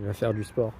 Il va faire du sport.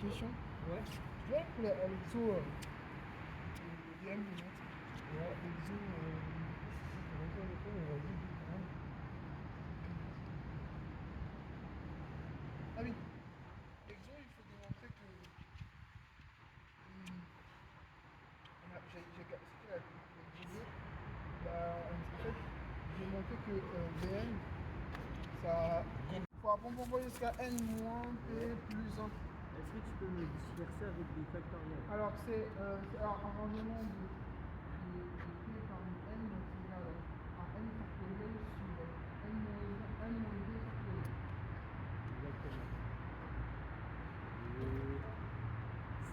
question. Ouais. Tu vois, pour l'exo, le DM, les notes. Ouais, l'exo, ah oui, l'exo, il faut démontrer que. C'était la vidéo. En fait, j'ai montré que VM, ça. Il faut apprendre jusqu'à n moins p plus 1. Est-ce que tu peux me disperser avec des factoriels? Alors, c'est un rangement de p parmi n, donc c'est égal à n factoriel sur n moins 2 factoriel. Exactement. Et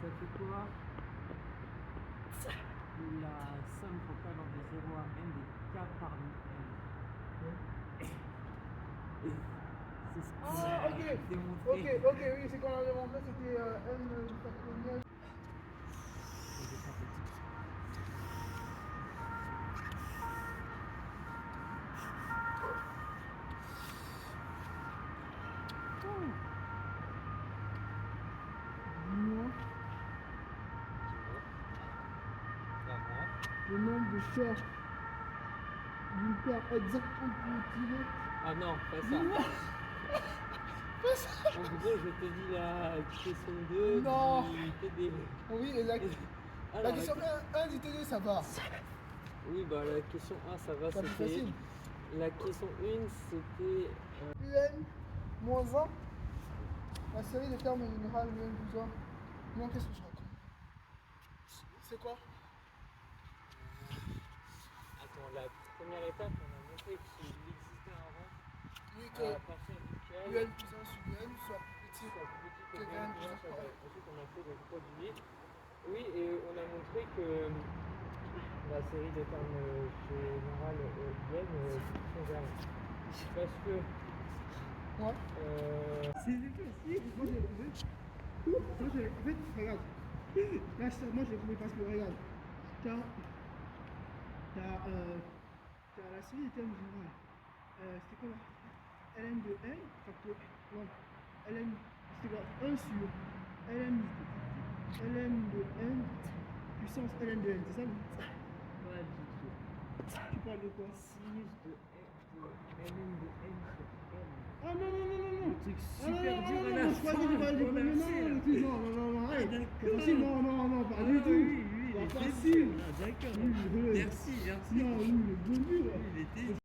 ça fait quoi? La somme frontale de 0 à n des k parmi n. Ouais. C'est ce qu'on Ah, a démontré. ok, oui, c'est qu'on a demandé, c'était n factoriel. Le nombre de paires d'une paire exactement tirée. Ah non, pas ça. En gros, je te dis la question 2 Non. du TD. Oui, et la Alors, question 1 du TD, ça va. oui, bah la question 1, ça va, C'est plus c'était. facile. La question 1, c'était. UN moins 1. La série des termes généraux UN plus 1. Non, qu'est-ce que je raconte? C'est quoi? Attends, la première étape, on a montré qu'il existait un rang Oui, à partir duquel UN plus 1 sur UN soit plus petit soit plus petit que que UN n plus 1 plus 1 sur sur n. n. Ensuite, on a fait le produit. Oui, et on a montré que la série de termes générales IN sont vers. Parce que. Ouais. C'est facile. Moi, j'ai trouvé. En fait, regarde. Là, moi, j'ai trouvé parce que, regarde. T'as la série des termes généraux. C'était quoi là? Ln de n, facteur. Non. Ln. C'était quoi? 1 sur ln de n puissance ln de n, c'est ça? Pas du tout. Tu parles de quoi? Sinus de ln de n sur n. Ah non. Un truc super dur à la Non, je crois que tu parlais du premier. Non, arrête. C'est facile, non, pas du tout. Oui, il Pas était facile. dur. Ah, d'accord. Oui, Merci. Non, il est bon dur. Il était dur.